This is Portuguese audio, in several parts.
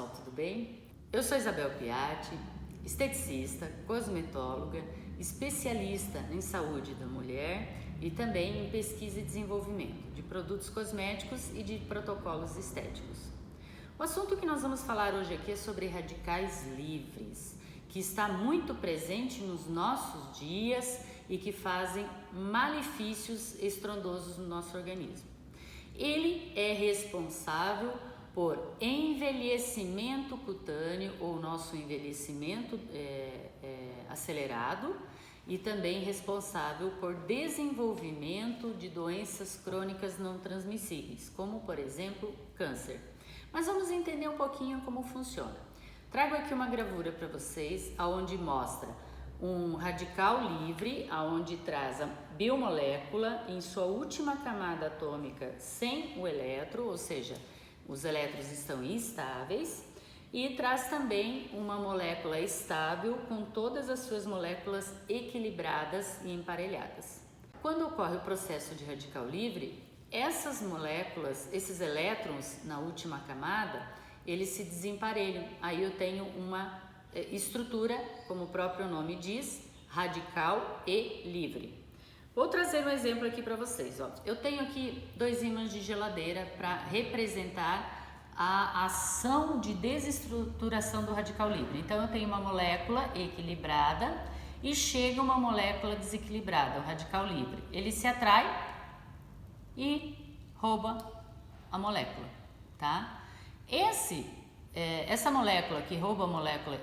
pessoal, tudo bem? Eu sou Isabel Piatti, esteticista, cosmetóloga, especialista em saúde da mulher e também em pesquisa e desenvolvimento de produtos cosméticos e de protocolos estéticos. O assunto que nós vamos falar hoje aqui é sobre radicais livres, que está muito presente nos nossos dias e que fazem malefícios estrondosos no nosso organismo. Ele é responsável por envelhecimento cutâneo ou nosso envelhecimento acelerado e também responsável por desenvolvimento de doenças crônicas não transmissíveis, como por exemplo câncer. Mas vamos entender um pouquinho como funciona. Trago aqui uma gravura para vocês, onde mostra um radical livre, onde traz a biomolécula em sua última camada atômica sem o elétron, ou seja, os elétrons estão instáveis, e traz também uma molécula estável com todas as suas moléculas equilibradas e emparelhadas. Quando ocorre o processo de radical livre, essas moléculas, esses elétrons na última camada, eles se desemparelham. Aí eu tenho uma estrutura, como o próprio nome diz, radical e livre. Vou trazer um exemplo aqui para vocês. Ó. Eu tenho aqui 2 ímãs de geladeira para representar a ação de desestruturação do radical livre. Então eu tenho uma molécula equilibrada e chega uma molécula desequilibrada, o radical livre. Ele se atrai e rouba a molécula, tá? Essa molécula que rouba a molécula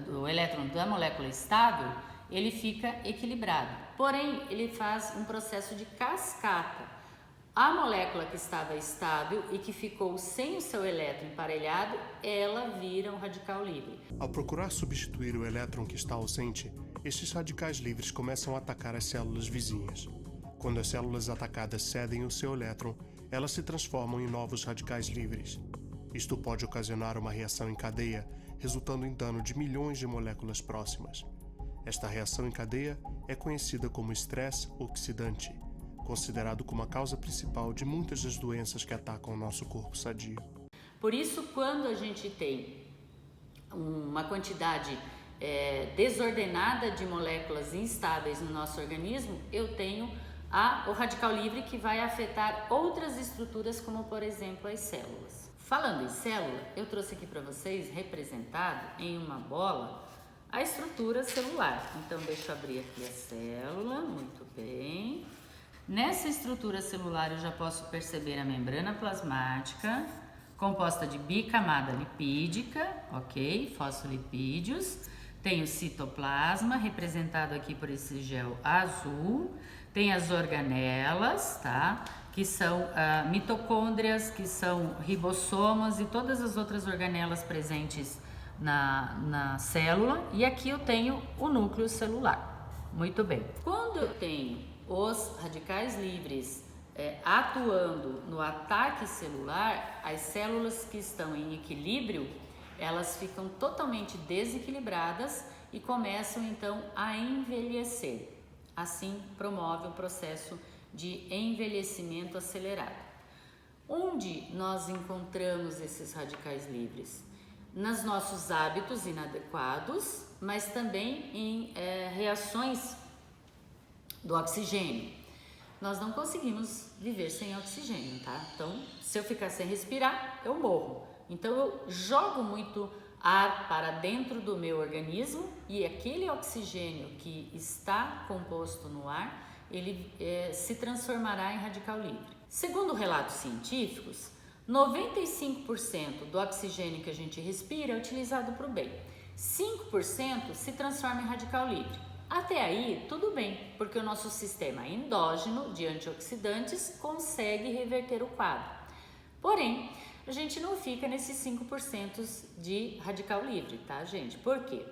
do elétron da molécula estável, ele fica equilibrado. Porém, ele faz um processo de cascata. A molécula que estava estável e que ficou sem o seu elétron emparelhado, ela vira um radical livre. Ao procurar substituir o elétron que está ausente, estes radicais livres começam a atacar as células vizinhas. Quando as células atacadas cedem o seu elétron, elas se transformam em novos radicais livres. Isto pode ocasionar uma reação em cadeia, resultando em dano de milhões de moléculas próximas. Esta reação em cadeia é conhecida como estresse oxidante, considerado como a causa principal de muitas das doenças que atacam o nosso corpo sadio. Por isso, quando a gente tem uma quantidade desordenada de moléculas instáveis no nosso organismo, eu tenho o radical livre que vai afetar outras estruturas, como por exemplo as células. Falando em célula, eu trouxe aqui para vocês, representado em uma bola, a estrutura celular. Então, deixa eu abrir aqui a célula, muito bem. Nessa estrutura celular, eu já posso perceber a membrana plasmática, composta de bicamada lipídica, ok? Fosfolipídios. Tem o citoplasma, representado aqui por esse gel azul. Tem as organelas, tá? Que são mitocôndrias, que são ribossomos e todas as outras organelas presentes na célula. E aqui eu tenho o núcleo celular. Muito bem. Quando eu tenho os radicais livres atuando no ataque celular, as células que estão em equilíbrio, elas ficam totalmente desequilibradas e começam então a envelhecer. Assim, promove o processo de envelhecimento acelerado. Onde nós encontramos esses radicais livres? Nos nossos hábitos inadequados, mas também em reações do oxigênio. Nós não conseguimos viver sem oxigênio, tá? Então, se eu ficar sem respirar, eu morro. Então, eu jogo muito ar para dentro do meu organismo e aquele oxigênio que está composto no ar, ele se transformará em radical livre. Segundo relatos científicos, 95% do oxigênio que a gente respira é utilizado para o bem. 5% se transforma em radical livre. Até aí, tudo bem, porque o nosso sistema endógeno de antioxidantes consegue reverter o quadro. Porém, a gente não fica nesses 5% de radical livre, tá, gente? Por quê?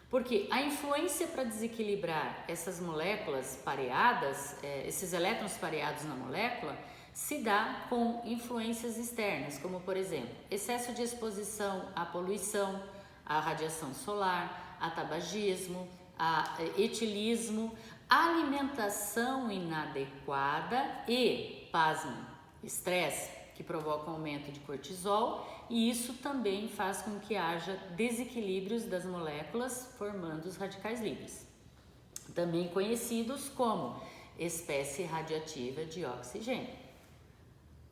Porque a influência para desequilibrar essas moléculas pareadas, esses elétrons pareados na molécula, se dá com influências externas, como por exemplo, excesso de exposição à poluição, à radiação solar, a tabagismo, a etilismo, alimentação inadequada e, pasmem, estresse. que provocam aumento de cortisol, e isso também faz com que haja desequilíbrios das moléculas, formando os radicais livres, também conhecidos como espécie radioativa de oxigênio.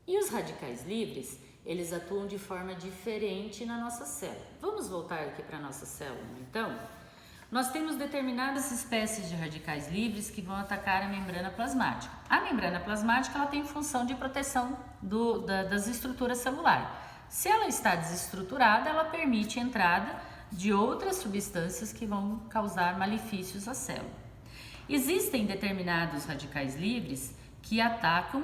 E os radicais livres, eles atuam de forma diferente na nossa célula. Vamos voltar aqui para a nossa célula, então? Nós temos determinadas espécies de radicais livres que vão atacar a membrana plasmática. A membrana plasmática ela tem função de proteção das estruturas celulares. Se ela está desestruturada, ela permite a entrada de outras substâncias que vão causar malefícios à célula. Existem determinados radicais livres que atacam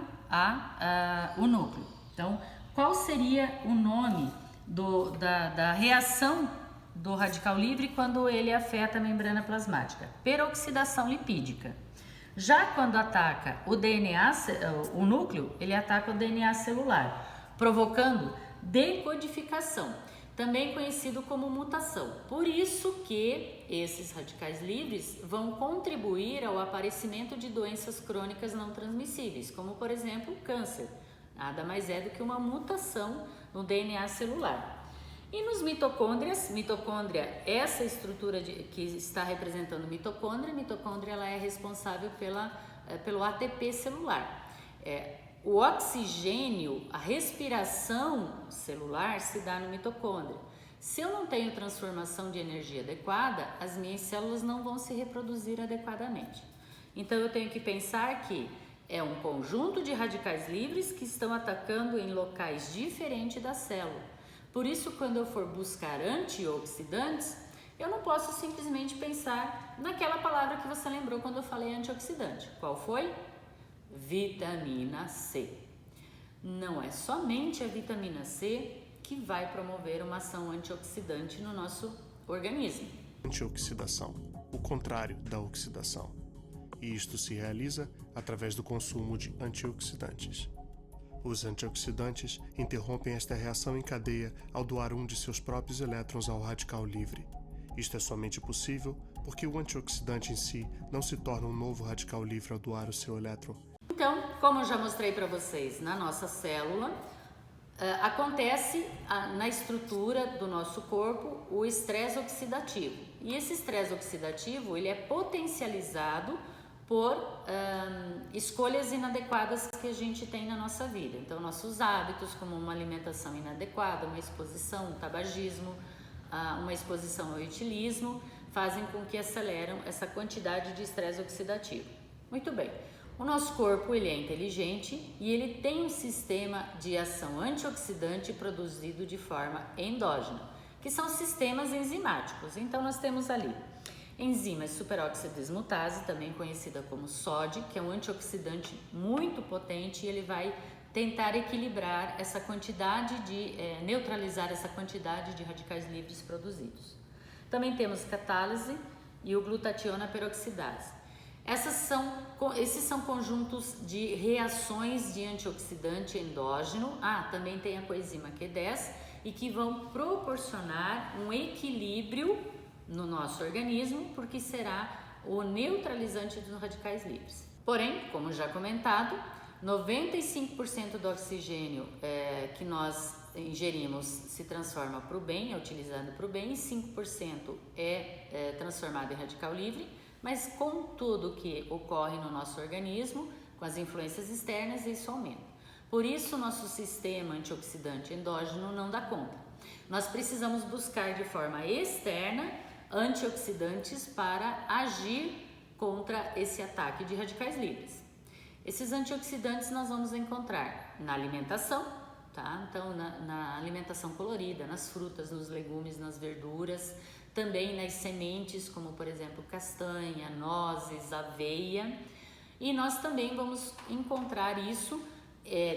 o núcleo. Então, qual seria o nome da reação do radical livre quando ele afeta a membrana plasmática? Peroxidação lipídica. Já quando ataca o DNA, o núcleo, ele ataca o DNA celular, provocando decodificação, também conhecido como mutação. Por isso que esses radicais livres vão contribuir ao aparecimento de doenças crônicas não transmissíveis, como por exemplo o câncer. Nada mais é do que uma mutação no DNA celular. E nos mitocôndrias, mitocôndria, essa estrutura que está representando mitocôndria ela é responsável pelo ATP celular. O oxigênio, a respiração celular se dá no mitocôndria. Se eu não tenho transformação de energia adequada, as minhas células não vão se reproduzir adequadamente. Então eu tenho que pensar que é um conjunto de radicais livres que estão atacando em locais diferentes da célula. Por isso, quando eu for buscar antioxidantes, eu não posso simplesmente pensar naquela palavra que você lembrou quando eu falei antioxidante. Qual foi? Vitamina C. Não é somente a vitamina C que vai promover uma ação antioxidante no nosso organismo. Antioxidação, o contrário da oxidação. E isto se realiza através do consumo de antioxidantes. Os antioxidantes interrompem esta reação em cadeia ao doar um de seus próprios elétrons ao radical livre. Isto é somente possível porque o antioxidante em si não se torna um novo radical livre ao doar o seu elétron. Então, como eu já mostrei para vocês, na nossa célula, acontece na estrutura do nosso corpo o estresse oxidativo. E esse estresse oxidativo ele é potencializado por escolhas inadequadas que a gente tem na nossa vida. Então, nossos hábitos, como uma alimentação inadequada, uma exposição ao tabagismo, uma exposição ao etilismo, fazem com que aceleram essa quantidade de estresse oxidativo. Muito bem. O nosso corpo ele é inteligente e ele tem um sistema de ação antioxidante produzido de forma endógena, que são sistemas enzimáticos. Então, nós temos ali enzima superóxido desmutase, também conhecida como SOD, que é um antioxidante muito potente e ele vai tentar equilibrar essa quantidade neutralizar essa quantidade de radicais livres produzidos. Também temos catálise e o glutationa peroxidase. Esses são conjuntos de reações de antioxidante endógeno. Também tem a coenzima Q10 e que vão proporcionar um equilíbrio no nosso organismo, porque será o neutralizante dos radicais livres. Porém, como já comentado, 95% do oxigênio que nós ingerimos se transforma para o bem, é utilizado para o bem, e 5% é transformado em radical livre, mas com tudo que ocorre no nosso organismo, com as influências externas, isso aumenta. Por isso, nosso sistema antioxidante endógeno não dá conta. Nós precisamos buscar de forma externa antioxidantes para agir contra esse ataque de radicais livres. Esses antioxidantes nós vamos encontrar na alimentação, tá? Então, na alimentação colorida, nas frutas, nos legumes, nas verduras, também nas sementes, como por exemplo castanha, nozes, aveia. E nós também vamos encontrar isso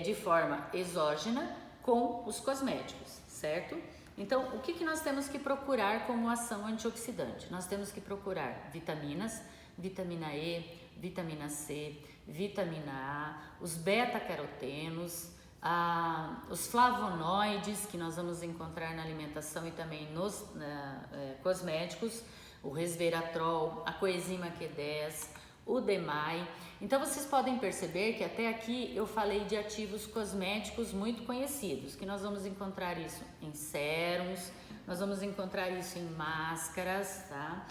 de forma exógena com os cosméticos, certo? Então, o que nós temos que procurar como ação antioxidante? Nós temos que procurar vitaminas, vitamina E, vitamina C, vitamina A, os beta-carotenos, os flavonoides que nós vamos encontrar na alimentação e também nos cosméticos, o resveratrol, a coenzima Q10, o DMAI. Então vocês podem perceber que até aqui eu falei de ativos cosméticos muito conhecidos, que nós vamos encontrar isso em sérums, nós vamos encontrar isso em máscaras, tá?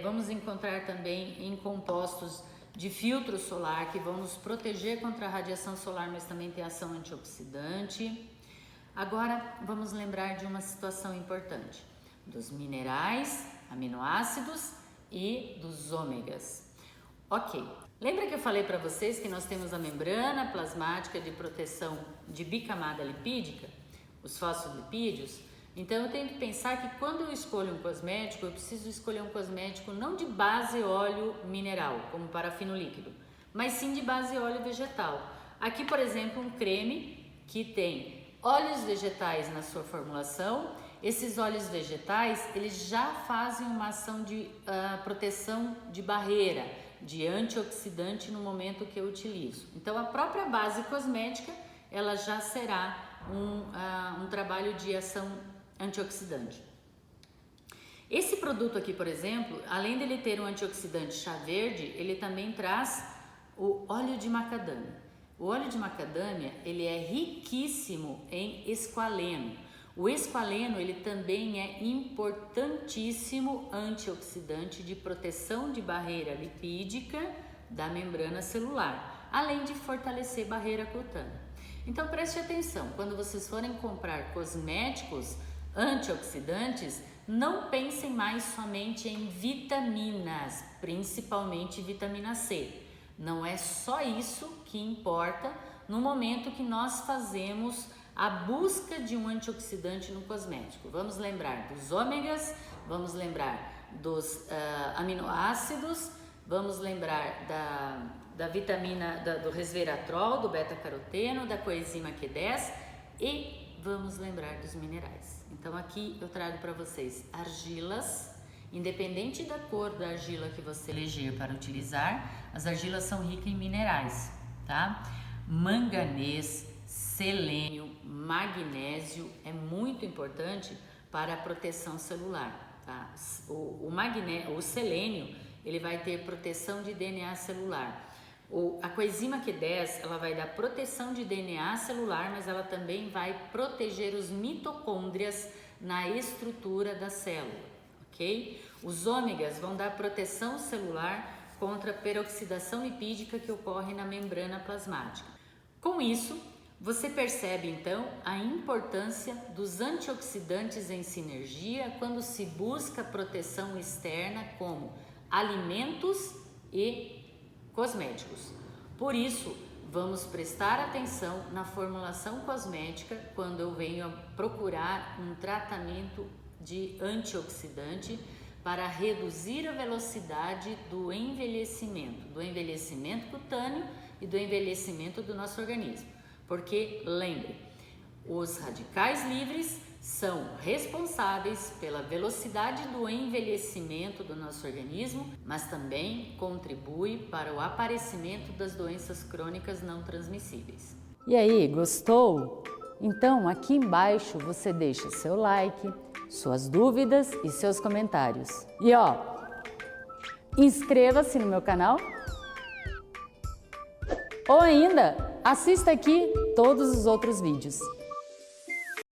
Vamos encontrar também em compostos de filtro solar que vão nos proteger contra a radiação solar, mas também tem ação antioxidante. Agora vamos lembrar de uma situação importante, dos minerais, aminoácidos e dos ômegas. Ok, lembra que eu falei para vocês que nós temos a membrana plasmática de proteção de bicamada lipídica, os fosfolipídios? Então eu tenho que pensar que quando eu escolho um cosmético, eu preciso escolher um cosmético não de base óleo mineral, como parafino líquido, mas sim de base óleo vegetal. Aqui, por exemplo, um creme que tem óleos vegetais na sua formulação. Esses óleos vegetais, eles já fazem uma ação de proteção de barreira, de antioxidante no momento que eu utilizo. Então a própria base cosmética, ela já será um trabalho de ação antioxidante. Esse produto aqui, por exemplo, além dele ter um antioxidante chá verde, ele também traz o óleo de macadâmia. O óleo de macadâmia, ele é riquíssimo em esqualeno. O esqualeno, ele também é importantíssimo antioxidante de proteção de barreira lipídica da membrana celular, além de fortalecer barreira cutânea. Então preste atenção, quando vocês forem comprar cosméticos antioxidantes, não pensem mais somente em vitaminas, principalmente vitamina C. Não é só isso que importa no momento que nós fazemos a busca de um antioxidante no cosmético. Vamos lembrar dos ômegas, vamos lembrar dos aminoácidos, vamos lembrar da vitamina, do resveratrol, do beta-caroteno, da coenzima Q10 e vamos lembrar dos minerais. Então aqui eu trago para vocês argilas, independente da cor da argila que você eleger para utilizar, as argilas são ricas em minerais, tá? Manganês, selênio, magnésio é muito importante para a proteção celular, tá? O selênio, ele vai ter proteção de DNA celular. A coenzima Q10, ela vai dar proteção de DNA celular, mas ela também vai proteger os mitocôndrias na estrutura da célula, ok? Os ômegas vão dar proteção celular contra a peroxidação lipídica que ocorre na membrana plasmática. Com isso, você percebe então a importância dos antioxidantes em sinergia quando se busca proteção externa como alimentos e cosméticos. Por isso, vamos prestar atenção na formulação cosmética quando eu venho a procurar um tratamento de antioxidante para reduzir a velocidade do envelhecimento cutâneo e do envelhecimento do nosso organismo. Porque, lembre, os radicais livres são responsáveis pela velocidade do envelhecimento do nosso organismo, mas também contribui para o aparecimento das doenças crônicas não transmissíveis. E aí, gostou? Então aqui embaixo você deixa seu like, suas dúvidas e seus comentários. E inscreva-se no meu canal. Ou ainda, assista aqui todos os outros vídeos.